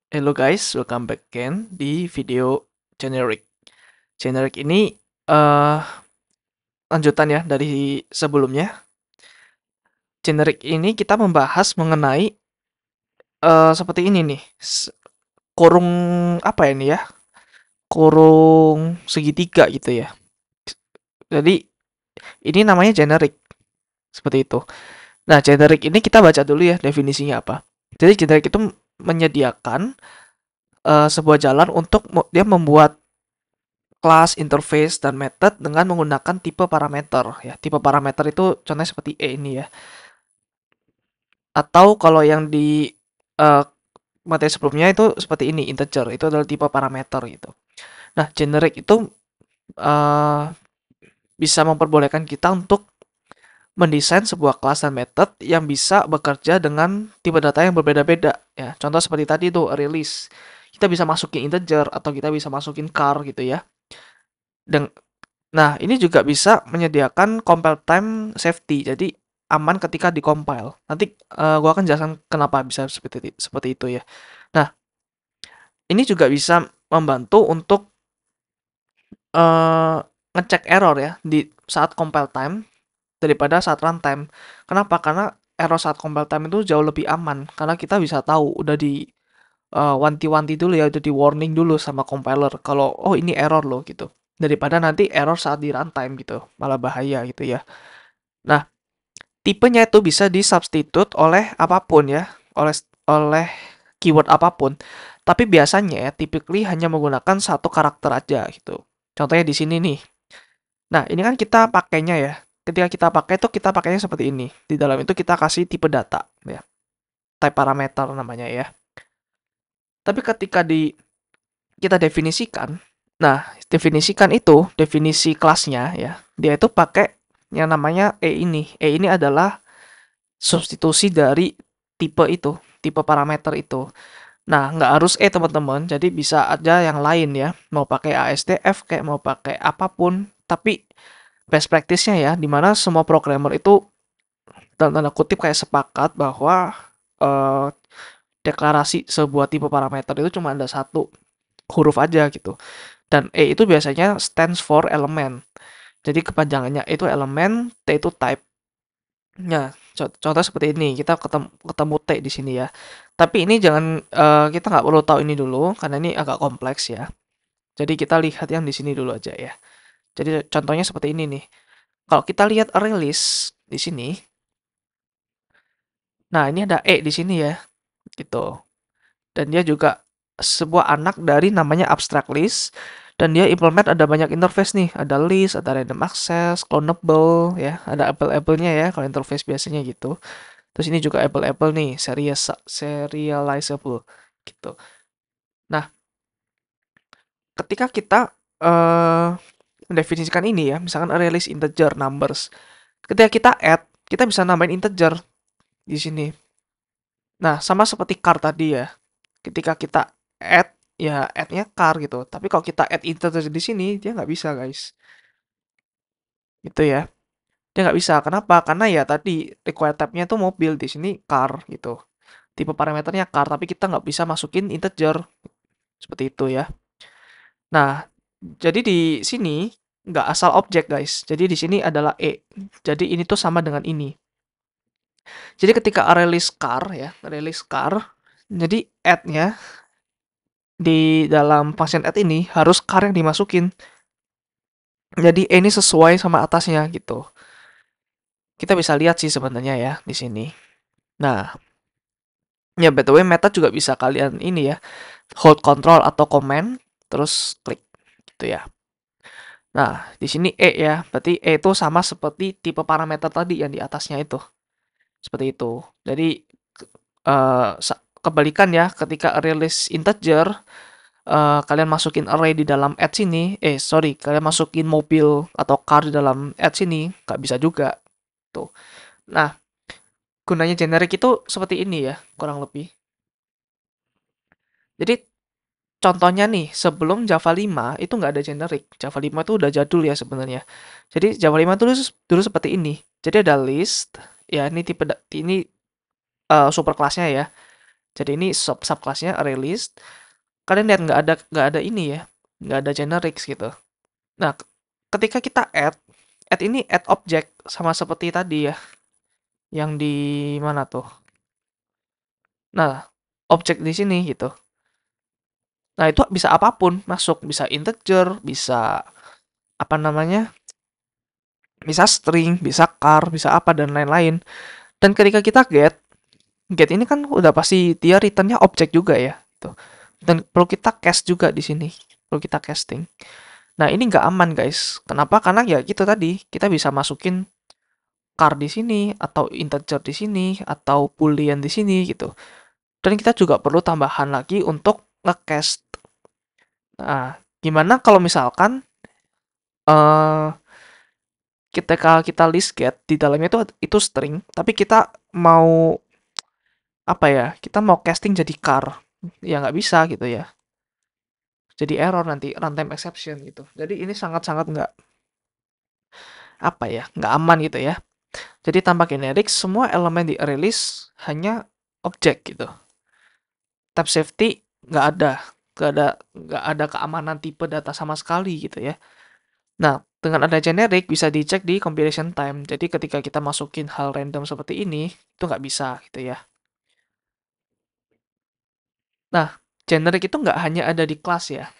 Hello guys, welcome back again di video generic. Generic ini eh lanjutan ya dari sebelumnya. Generic ini kita membahas mengenai seperti ini nih. Kurung apa ini ya? Kurung segitiga gitu ya. Jadi ini namanya generic seperti itu. Nah, generic ini kita baca dulu ya definisinya apa. Jadi generic itu menyediakan sebuah jalan untuk dia membuat kelas, interface, dan method dengan menggunakan tipe parameter ya. Tipe parameter itu contohnya seperti E ini ya. Atau kalau yang di eh, materi sebelumnya itu seperti ini, integer. Itu adalah tipe parameter gitu. Nah, generic itu eh, bisa memperbolehkan kita untuk mendesain sebuah kelas dan method yang bisa bekerja dengan tipe data yang berbeda-beda ya. Contoh seperti tadi itu release. Kita bisa masukin integer atau kita bisa masukin char gitu ya. Dan nah, ini juga bisa menyediakan compile time safety. Jadi aman ketika di-compile. Nanti gua akan jelaskan kenapa bisa seperti itu ya. Nah, ini juga bisa membantu untuk ngecek error ya di saat compile time daripada saat runtime. Kenapa? Karena error saat compile time itu jauh lebih aman karena kita bisa tahu udah di wanti-wanti dulu ya, udah di warning dulu sama compiler kalau oh ini error loh gitu. Daripada nanti error saat di runtime gitu, malah bahaya gitu ya. Nah, tipenya itu bisa di-substitute oleh apapun ya, oleh oleh keyword apapun. Tapi biasanya ya, typically hanya menggunakan satu karakter aja gitu. Contohnya di sini nih. Nah, ini kan kita pakainya ya. Ketika kita pakai itu kita pakainya seperti ini. Di dalam itu kita kasih tipe data ya. Type parameter namanya ya. Tapi ketika kita definisikan, nah definisikan itu definisi kelasnya ya. Dia itu pakai yang namanya E ini. E ini adalah substitusi dari tipe itu, tipe parameter itu. Nah, nggak harus E teman-teman, jadi bisa aja yang lain ya. Mau pakai ASDF kayak mau pakai apapun, tapi best practice-nya ya, dimana semua programmer itu dalam tanda kutip kayak sepakat bahwa eh, deklarasi sebuah tipe parameter itu cuma ada satu huruf aja gitu. Dan E itu biasanya stands for element. Jadi kepanjangannya itu elemen, T itu type. Nah, contoh seperti ini, kita ketemu T di sini ya. Tapi ini jangan kita nggak perlu tahu ini dulu karena ini agak kompleks ya. Jadi kita lihat yang di sini dulu aja ya. Jadi contohnya seperti ini nih. Kalau kita lihat array list di sini, nah ini ada E di sini ya, gitu. Dan dia juga sebuah anak dari namanya abstract list dan dia implement ada banyak interface nih, ada list, ada random access, clonable ya, ada apple-nya ya kalau interface biasanya gitu. Terus ini juga apple nih, serializable gitu. Nah, ketika kita mendefinisikan ini ya, misalkan array list integer numbers. Ketika kita add, kita bisa nambahin integer di sini. Nah, sama seperti char tadi ya. Ketika kita add, ya add-nya char gitu. Tapi kalau kita add integer di sini, dia nggak bisa guys. Gitu ya. Dia nggak bisa. Kenapa? Karena ya tadi require type-nya tuh mobil di sini char gitu. Tipe parameternya char, tapi kita nggak bisa masukin integer. Seperti itu ya. Nah, jadi di sini nggak asal objek guys. Jadi di sini adalah E. Jadi ini tuh sama dengan ini. Jadi ketika release car ya, release car, jadi add-nya di dalam function add ini harus car yang dimasukin. Jadi E ini sesuai sama atasnya gitu. Kita bisa lihat sih sebenarnya ya di sini. Nah, ya btw method juga bisa kalian ini ya, hold control atau command terus klik gitu ya. Nah, di sini E ya, berarti E itu sama seperti tipe parameter tadi yang di atasnya itu. Seperti itu. Jadi kebalikan ya, ketika release integer, kalian masukin array di dalam add sini, sorry, kalian masukin mobil atau car di dalam add sini, nggak bisa juga. Tuh. Nah, gunanya generic itu seperti ini ya, kurang lebih. Jadi, contohnya nih, sebelum Java 5 itu nggak ada generic. Java 5 itu udah jadul ya sebenarnya. Jadi, Java 5 dulu seperti ini. Jadi ada list, ya ini tipe ini super kelasnya ya. Jadi ini subclassnya ArrayList. Kalian lihat nggak ada ini ya, nggak ada generics gitu. Nah, ketika kita add ini add object sama seperti tadi ya, yang di mana tuh? Nah, objek di sini gitu. Nah, itu bisa apapun masuk, bisa integer, bisa apa namanya? Bisa string, bisa char, bisa apa dan lain-lain. Dan ketika kita get ini kan udah pasti dia returnnya objek juga ya, gitu. Dan perlu kita cast juga di sini, perlu kita casting. Nah, ini nggak aman guys. Kenapa? Karena ya gitu tadi, kita bisa masukin char di sini, atau integer di sini, atau boolean di sini gitu. Dan kita juga perlu tambahan lagi untuk nge-cast. Nah, gimana kalau misalkan eh ketika kita list get di dalamnya itu string, tapi kita mau apa ya? Kita mau casting jadi char, ya nggak bisa gitu ya. Jadi error nanti runtime exception gitu. Jadi ini sangat-sangat nggak apa ya, nggak aman gitu ya. Jadi tanpa generic semua elemen di array list hanya objek gitu. Tab safety nggak ada keamanan tipe data sama sekali gitu ya. Nah, dengan ada generic bisa dicek di compilation time. Jadi ketika kita masukin hal random seperti ini, itu nggak bisa gitu ya. Nah, generic itu nggak hanya ada di kelas ya,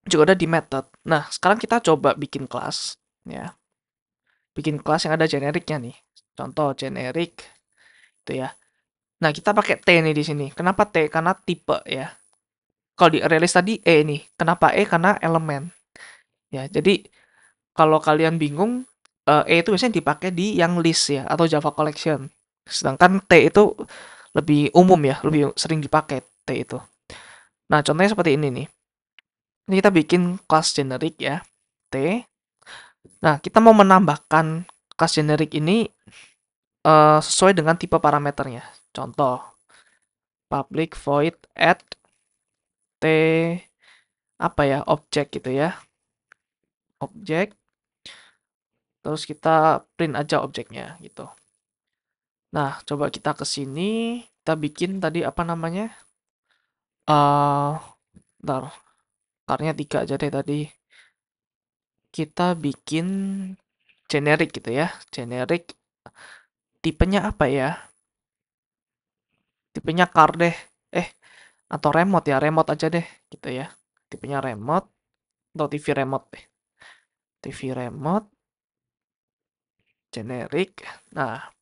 juga ada di method. Nah, sekarang kita coba bikin kelas ya. Bikin kelas yang ada genericnya nih. Contoh generic itu ya. Nah, kita pakai T nih di sini. Kenapa T? Karena tipe ya. Kalau di ArrayList tadi E nih. Kenapa E? Karena elemen. Ya, jadi kalau kalian bingung, E itu biasanya dipakai di yang list ya, atau Java Collection. Sedangkan T itu lebih umum ya, lebih sering dipakai T itu. Nah, contohnya seperti ini nih. Ini kita bikin kelas generic ya, T. Nah, kita mau menambahkan kelas generic ini sesuai dengan tipe parameternya. Contoh, public void add T apa ya, objek gitu ya. Objek, terus kita print aja objeknya gitu. Nah, coba kita ke sini, kita bikin tadi apa namanya? Bentar, karnya 3 aja deh tadi. Kita bikin generic gitu ya. Generic tipenya apa ya? Tipenya car deh. Eh, atau remote ya, remote aja deh gitu ya. Tipenya remote atau TV remote deh. TV remote generic. Nah,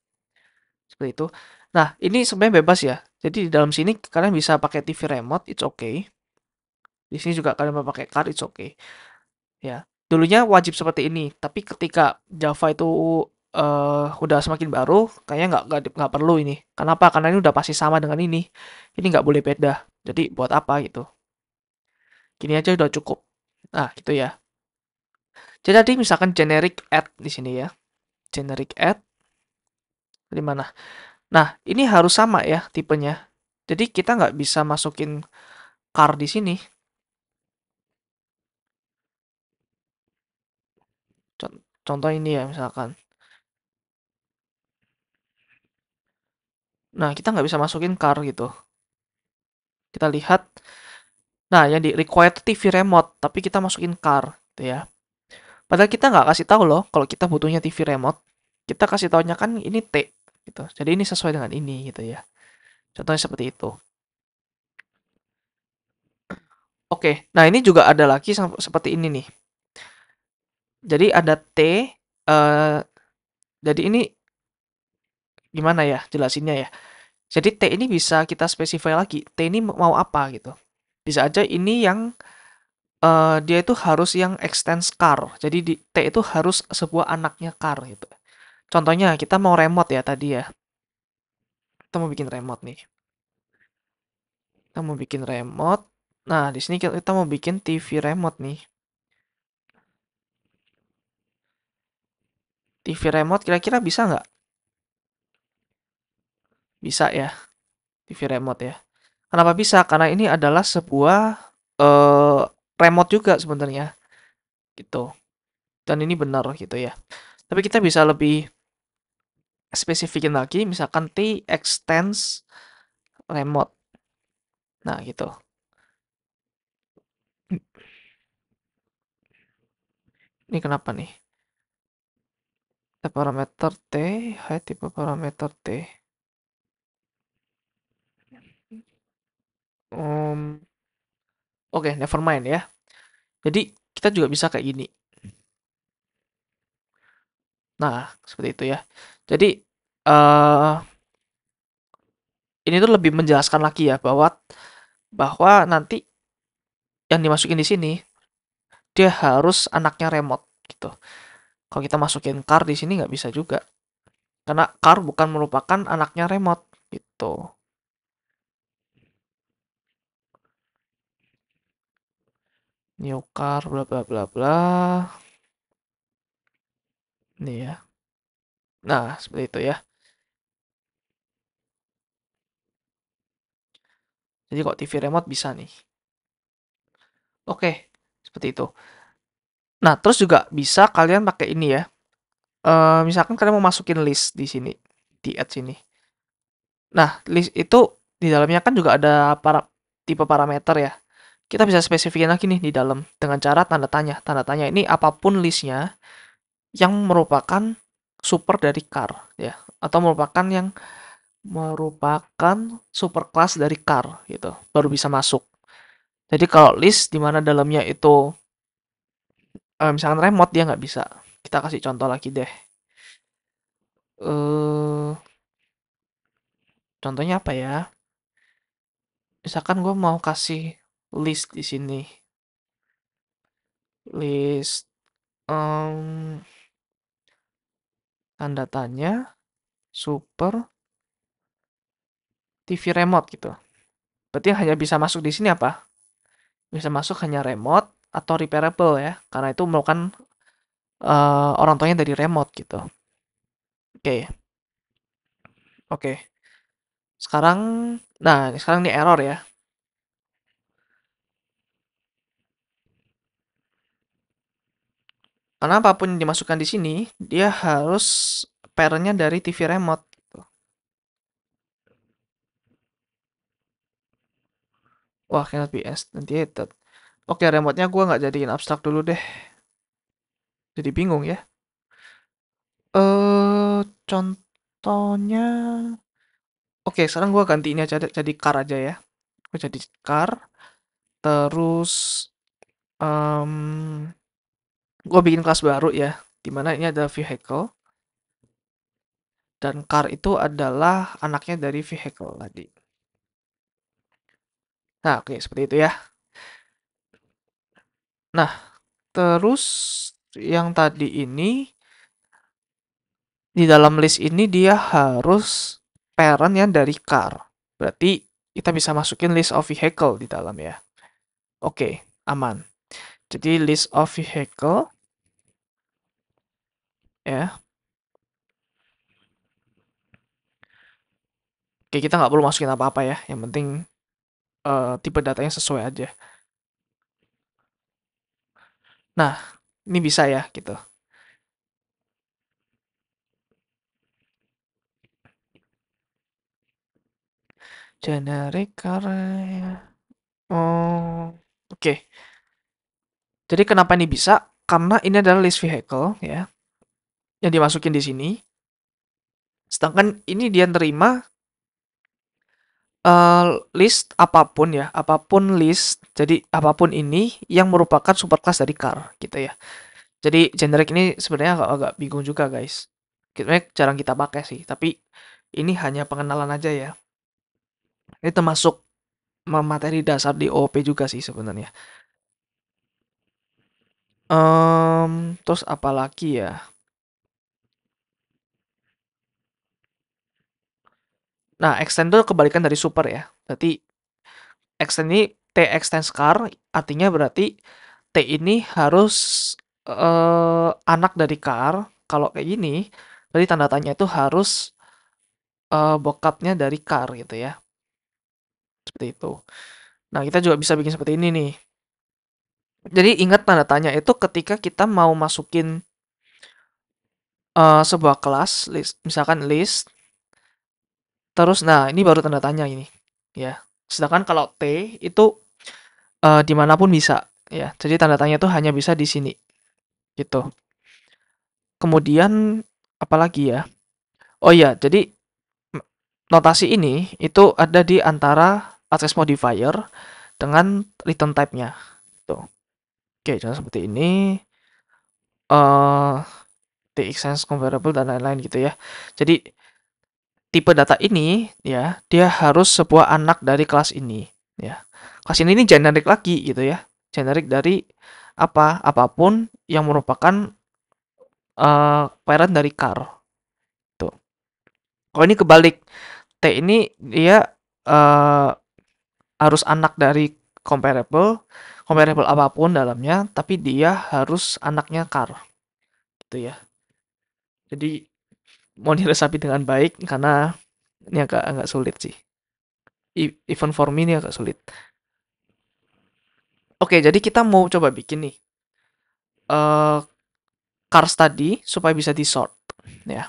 seperti itu. Nah, ini sebenarnya bebas ya. Jadi di dalam sini kalian bisa pakai TV remote, it's okay. Di sini juga kalian mau pakai car, it's okay. Ya, dulunya wajib seperti ini, tapi ketika Java itu udah semakin baru, kayaknya nggak perlu ini. Kenapa? Karena ini udah pasti sama dengan ini. Ini nggak boleh beda. Jadi buat apa gitu? Gini aja udah cukup. Nah, gitu ya. Jadi tadi misalkan generic add di sini ya. Generic add di mana? Nah, ini harus sama ya tipenya. Jadi kita nggak bisa masukin car di sini. Contoh ini ya misalkan. Nah, kita nggak bisa masukin car gitu. Kita lihat. Nah, yang di required TV remote, tapi kita masukin car, gitu ya. Padahal kita nggak kasih tahu loh kalau kita butuhnya TV remote. Kita kasih taunya kan ini T, gitu. Jadi ini sesuai dengan ini, gitu ya. Contohnya seperti itu. Oke, nah ini juga ada lagi seperti ini nih. Jadi ada T, jadi ini gimana ya jelasinnya ya. Jadi T ini bisa kita spesify lagi. T ini mau apa gitu. Bisa aja ini yang dia itu harus yang extends car. Jadi T itu harus sebuah anaknya car gitu. Contohnya kita mau remote ya tadi ya. Kita mau bikin remote nih. Kita mau bikin remote. Nah, di sini kita mau bikin TV remote nih. TV remote kira-kira bisa nggak? Bisa ya, TV remote ya. Kenapa bisa? Karena ini adalah sebuah eh, remote juga sebenarnya, gitu. Dan ini benar gitu ya. Tapi kita bisa lebih spesifikin lagi, misalkan T extends remote. Nah, gitu. Ini kenapa nih? Tipe parameter T, height tipe parameter T. Oke, never mind ya. Jadi, kita juga bisa kayak gini. Nah, seperti itu ya. Jadi, eh ini tuh lebih menjelaskan lagi ya bahwa nanti yang dimasukin di sini dia harus anaknya remote gitu. Kalau kita masukin car di sini nggak bisa juga. Karena car bukan merupakan anaknya remote gitu. New car bla bla bla bla. Nih ya. Nah, seperti itu ya. Jadi kok TV remote bisa nih. Oke, seperti itu. Nah, terus juga bisa kalian pakai ini ya. Misalkan kalian mau masukin list di sini, di add sini. Nah, list itu di dalamnya kan juga ada tipe parameter ya. Kita bisa spesifikin lagi nih di dalam dengan cara tanda tanya. Tanda tanya ini apapun listnya yang merupakan super dari car ya, atau merupakan superclass dari car gitu, baru bisa masuk. Jadi kalau list di mana dalamnya itu misalkan remote dia nggak bisa. Kita kasih contoh lagi deh. Eh contohnya apa ya? Misalkan gue mau kasih list di sini, list tanda tanya super TV remote gitu. Berarti yang hanya bisa masuk di sini apa? Bisa masuk hanya remote atau repairable ya, karena itu merupakan orang tuanya dari remote gitu. Oke, oke. Sekarang, nah sekarang ini error ya. Karena apapun yang dimasukkan di sini, dia harus parentnya dari TV remote. Gitu. Wah, cannot be authenticated. Oke, remote-nya gue nggak jadiin abstrak dulu deh. Jadi bingung ya. Contohnya, oke, sekarang gue ganti ini aja, jadi car aja ya. Gue jadi car, terus gue bikin kelas baru ya, dimana ini ada vehicle, dan car itu adalah anaknya dari vehicle tadi. Nah, oke, seperti itu ya. Nah, terus yang tadi ini, di dalam list ini dia harus parent yang dari car. Berarti kita bisa masukin list of vehicle di dalam ya. Oke, aman. Jadi list of vehicle ya. Oke, kita nggak perlu masukin apa-apa ya. Yang penting tipe datanya sesuai aja. Nah, ini bisa ya gitu. Generic area. Oh, oke. Jadi kenapa ini bisa? Karena ini adalah list vehicle ya, yang dimasukin di sini. Sedangkan ini dia terima list apapun ya, apapun list. Jadi apapun ini yang merupakan superclass dari car gitu ya. Jadi generic ini sebenarnya agak bingung juga guys. Sebenarnya jarang kita pakai sih, tapi ini hanya pengenalan aja ya. Ini termasuk materi dasar di OOP juga sih sebenarnya. Terus apa lagi ya? Nah, extend itu kebalikan dari super ya. Berarti extend ini T extends car, artinya berarti T ini harus anak dari car. Kalau kayak gini, berarti tanda tanya itu harus bokapnya dari car gitu ya. Seperti itu. Nah, kita juga bisa bikin seperti ini nih. Jadi ingat tanda tanya itu ketika kita mau masukin sebuah kelas, list, misalkan list, terus nah ini baru tanda tanya ini, ya. Sedangkan kalau T itu dimanapun bisa ya. Jadi tanda tanya itu hanya bisa di sini gitu. Kemudian apalagi ya? Oh iya, jadi notasi ini itu ada di antara access modifier dengan return type-nya. Tuh. Oke, jadi seperti ini. eh TXS comparable dan lain-lain gitu ya. Jadi tipe data ini ya, dia harus sebuah anak dari kelas ini ya. Kelas ini generik lagi gitu ya. Generik dari apapun yang merupakan parent dari car. Tuh. Kalau ini kebalik, T ini dia uh, harus anak dari comparable, comparable apapun dalamnya, tapi dia harus anaknya car, gitu ya. Jadi mau diresapi dengan baik karena ini agak sulit sih. Even for me ini agak sulit. Oke, jadi kita mau coba bikin nih uh, cars tadi supaya bisa di sort, ya.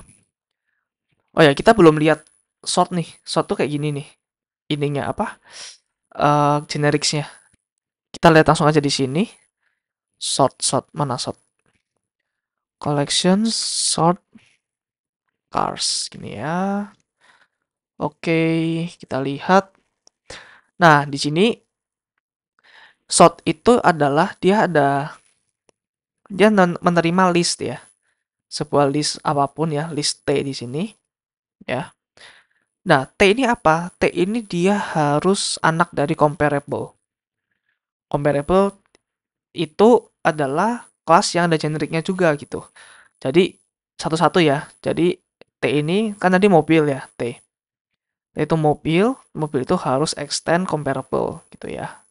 Oh ya, kita belum lihat sort nih. Sort tuh kayak gini nih. Ininya apa? Genericsnya. Kita lihat langsung aja di sini. Sort mana sort? Collection sort cars gini ya. Oke, kita lihat. Nah, di sini sort itu adalah dia menerima list ya. Sebuah list apapun ya, list T di sini ya. Nah, T ini apa? T ini dia harus anak dari comparable. Comparable itu adalah kelas yang ada generiknya juga gitu. Jadi satu-satu ya. Jadi T ini kan tadi mobil ya, T. Itu mobil itu harus extend comparable gitu ya.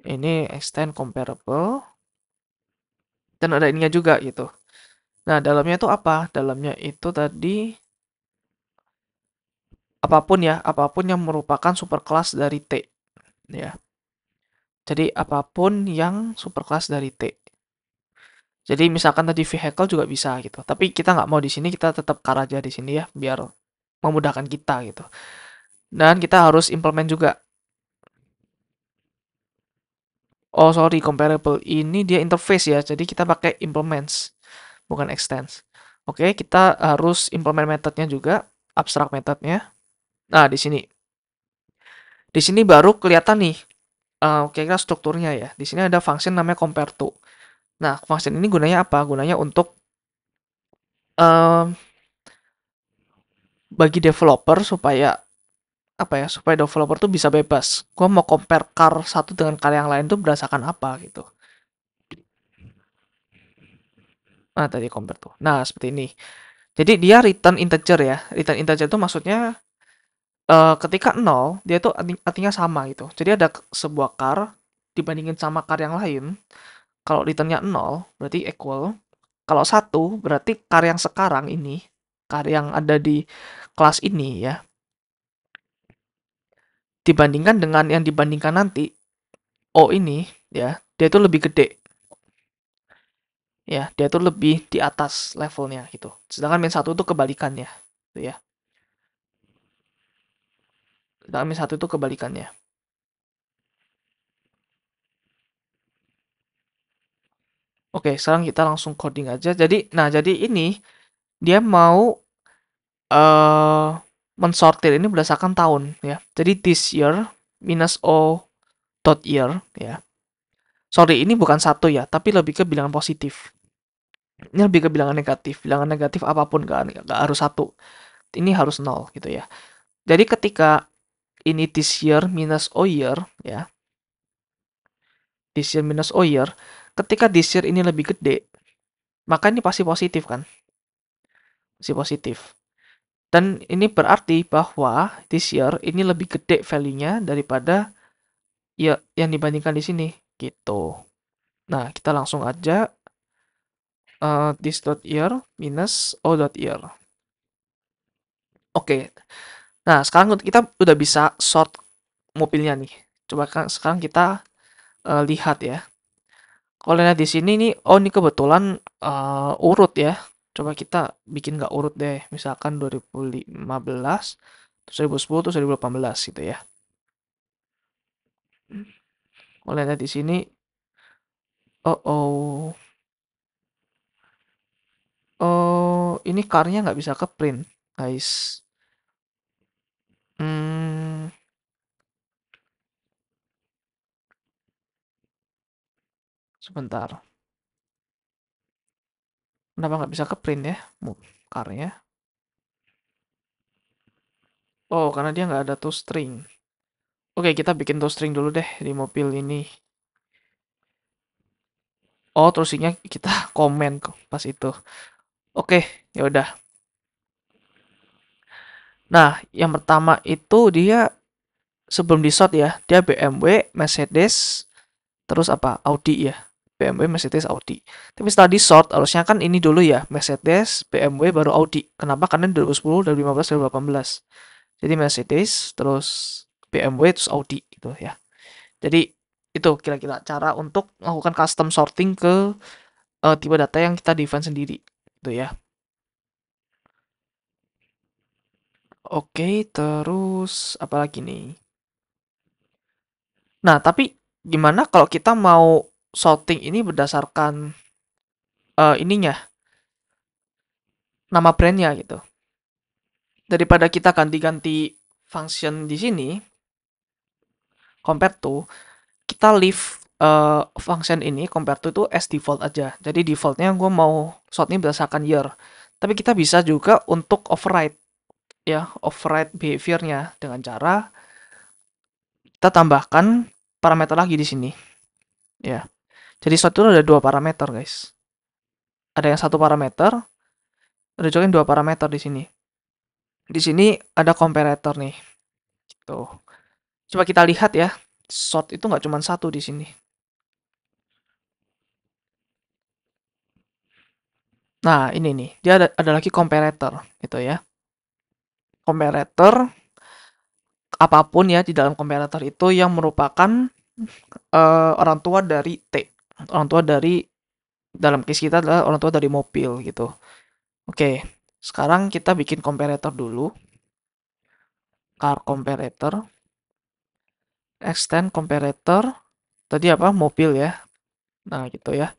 Ini extend comparable dan ada ininya juga gitu. Nah, dalamnya itu apa? Dalamnya itu tadi apapun yang merupakan superclass dari T ya. Jadi apapun yang superclass dari T. Jadi misalkan tadi vehicle juga bisa gitu. Tapi kita nggak mau di sini, kita tetap car aja di sini ya, biar memudahkan kita gitu. Dan kita harus implement juga. Oh sorry, comparable ini dia interface ya, jadi kita pakai implements, bukan extends. Oke, kita harus implement methodnya juga, abstract methodnya. Nah di sini baru kelihatan nih, kira-kira strukturnya ya. Di sini ada function namanya compare to. Nah, function ini gunanya apa? Gunanya untuk um, bagi developer supaya apa ya? Supaya developer tuh bisa bebas. Gua mau compare car satu dengan car yang lain tuh berdasarkan apa gitu. Nah, tadi compare tuh. Nah, seperti ini. Jadi dia return integer ya. Return integer itu maksudnya ketika 0, dia tuh artinya sama gitu. Jadi ada sebuah car dibandingin sama car yang lain. Kalau returnnya 0, berarti equal. Kalau 1, berarti car yang sekarang ini, car yang ada di kelas ini ya, dibandingkan dengan yang dibandingkan nanti, O ini ya, dia itu lebih gede. Ya, dia tuh lebih di atas levelnya gitu. Sedangkan min 1 itu kebalikannya. Gitu ya. Sedangkan min 1 itu kebalikannya. Oke, sekarang kita langsung coding aja. Jadi ini dia mau eh mensortir ini berdasarkan tahun ya. Jadi this year minus o dot year ya. Sorry, ini bukan satu ya, tapi lebih ke bilangan positif. Ini lebih ke bilangan negatif. Bilangan negatif apapun kan, nggak harus satu. Ini harus nol gitu ya. Jadi ketika ini this year minus o year ya, this year minus o year, ketika this year ini lebih gede, maka ini pasti positif kan? Pasti positif. Dan ini berarti bahwa this year ini lebih gede value-nya daripada ya yang dibandingkan di sini gitu. Nah, kita langsung aja this dot year minus o dot year. Oke. Nah, sekarang kita udah bisa sort mobilnya nih. Coba sekarang kita lihat ya. Kalau lihat di sini nih, oh ini kebetulan urut ya. Coba kita bikin nggak urut deh. Misalkan 2015, terus 2010, terus 2018 gitu ya. Kalau lihat di sini, oh, oh, oh, ini car-nya nggak bisa ke print, guys. Hmm, sebentar. Kenapa nggak bisa ke print ya, car-nya? Oh, karena dia nggak ada toString. Oke, kita bikin toString dulu deh di mobil ini. Oh, terusnya kita komen kok pas itu. Oke, ya udah. Nah, yang pertama itu dia sebelum di short ya, dia BMW, Mercedes, terus apa? Audi ya. BMW, Mercedes, Audi. Tapi setelah di short, harusnya kan ini dulu ya, Mercedes, BMW, baru Audi. Kenapa? Karena 2010, 2015, 2018. Jadi Mercedes, terus BMW, terus Audi gitu ya. Jadi itu kira-kira cara untuk melakukan custom sorting ke tipe data yang kita define sendiri. Gitu ya. Oke, terus apa lagi nih? Nah, tapi gimana kalau kita mau sorting ini berdasarkan ininya, nama brandnya gitu. Daripada kita ganti-ganti function di sini, compare to, kita leave function ini, compare to itu as default aja. Jadi defaultnya gue mau sort ini berdasarkan year. Tapi kita bisa juga untuk override ya, override behaviornya dengan cara kita tambahkan parameter lagi di sini. Ya, jadi sort itu ada dua parameter guys. Ada yang satu parameter, ada juga yang dua parameter di sini. Di sini ada comparator nih. Tuh. Coba kita lihat ya. Sort itu nggak cuma satu di sini. Nah, ini nih. Dia ada lagi comparator gitu ya. Comparator apapun ya di dalam comparator itu yang merupakan orang tua dari T. Orang tua dari dalam case kita adalah orang tua dari mobil gitu. Oke. Sekarang kita bikin comparator dulu. Car comparator. Extend comparator. Tadi apa? Mobil ya. Nah, gitu ya.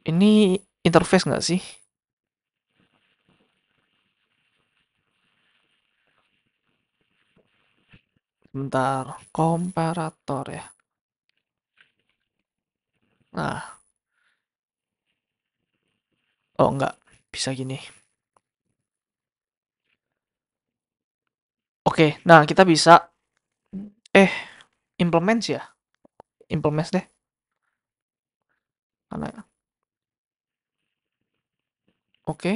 Ini interface nggak sih? Bentar, komparator ya. Nah, oh enggak, bisa gini. Oke, nah kita bisa, eh, implements ya? Implements deh. Karena, oke,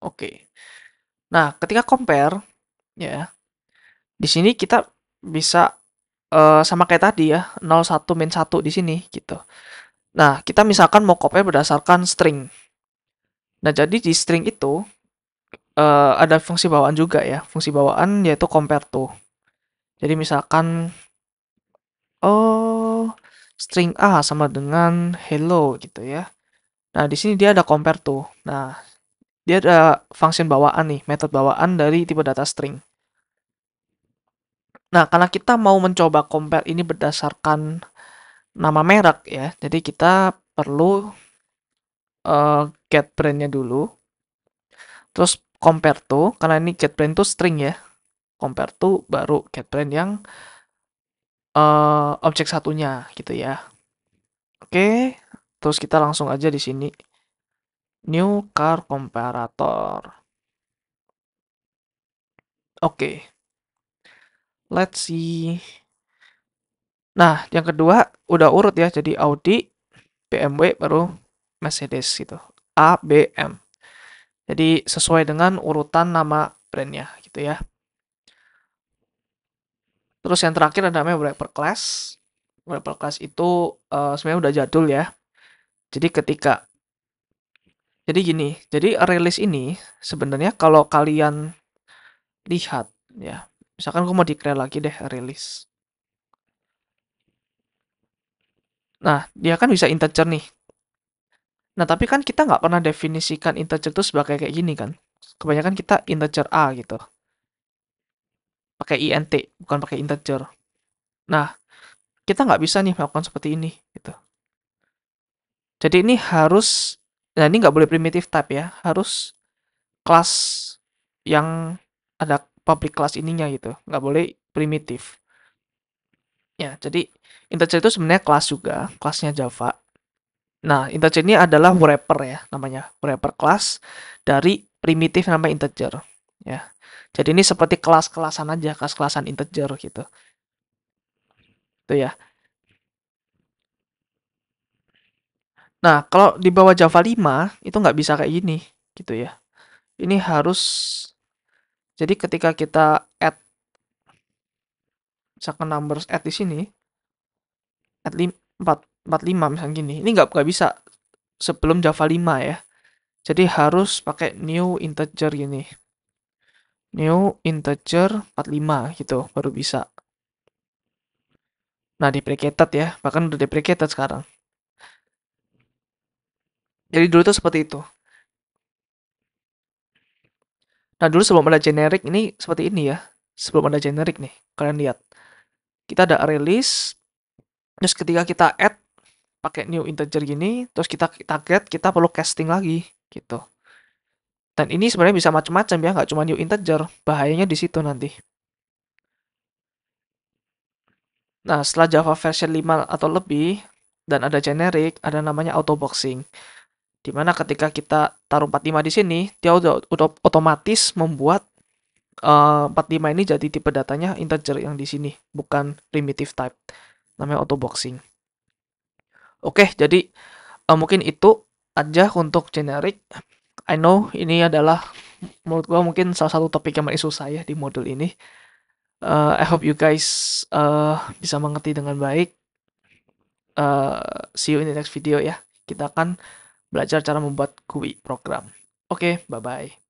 oke. Nah, ketika compare, ya, di sini kita bisa sama kayak tadi ya, 01 min 1 di sini gitu. Nah, kita misalkan mau compare berdasarkan string. Nah, jadi di string itu ada fungsi bawaan juga ya. Fungsi bawaan yaitu compare to. Jadi misalkan oh, string A sama dengan hello gitu ya. Nah, di sini dia ada compare to. Nah, dia ada function bawaan nih, metode bawaan dari tipe data string. Nah, karena kita mau mencoba compare ini berdasarkan nama merek ya, jadi kita perlu get brand-nya dulu. Terus compare to, karena ini get brand to string ya. Compare to baru get brand yang objek satunya gitu ya. Oke, terus kita langsung aja di sini new car comparator. Oke, let's see. Nah, yang kedua udah urut ya, jadi Audi, BMW, baru Mercedes gitu. A, B, M. Jadi sesuai dengan urutan nama brandnya gitu ya. Terus yang terakhir ada namanya wrapper class. Wrapper class itu sebenarnya udah jadul ya. Jadi jadi gini, jadi release ini sebenarnya kalau kalian lihat ya, misalkan gue mau declare lagi deh release. Nah, dia kan bisa integer nih. Nah, tapi kan kita nggak pernah definisikan integer itu sebagai kayak gini kan. Kebanyakan kita integer A gitu. Pakai int, bukan pakai integer. Nah, kita nggak bisa nih melakukan seperti ini, gitu. Jadi ini harus, nah ini nggak boleh primitive type ya, harus kelas yang ada public class ininya gitu, nggak boleh primitif. Ya, jadi integer itu sebenarnya kelas juga, kelasnya Java. Nah, integer ini adalah wrapper ya, namanya wrapper kelas dari primitif nama integer. Ya, jadi ini seperti kelas-kelasan aja, kelas-kelasan integer gitu. Itu ya. Nah, kalau di bawah Java 5 itu nggak bisa kayak gini, gitu ya. Ini harus, jadi ketika kita add misalkan numbers add di sini, add 45 misalnya gini, ini nggak bisa sebelum Java 5 ya. Jadi harus pakai new integer gini. New integer 45 gitu, baru bisa. Nah, deprecated ya, bahkan udah deprecated sekarang. Jadi dulu tuh seperti itu. Nah, dulu sebelum ada generic ini seperti ini ya. Sebelum ada generic nih, kalian lihat. Kita ada array list, terus ketika kita add pakai new integer gini, terus kita target, kita perlu casting lagi gitu. Dan ini sebenarnya bisa macam-macam ya, nggak cuma new integer. Bahayanya di situ nanti. Nah, setelah Java version 5 atau lebih dan ada generic, ada namanya auto boxing. Dimana ketika kita taruh 45 di sini, dia udah otomatis membuat 45 ini jadi tipe datanya integer yang di sini, bukan primitive type. Namanya auto boxing. Oke, jadi mungkin itu aja untuk generic. I know ini adalah menurut gua mungkin salah satu topik yang paling susah ya di modul ini. I hope you guys bisa mengerti dengan baik. See you in the next video ya. Kita akan belajar cara membuat GUI program. Oke, bye-bye.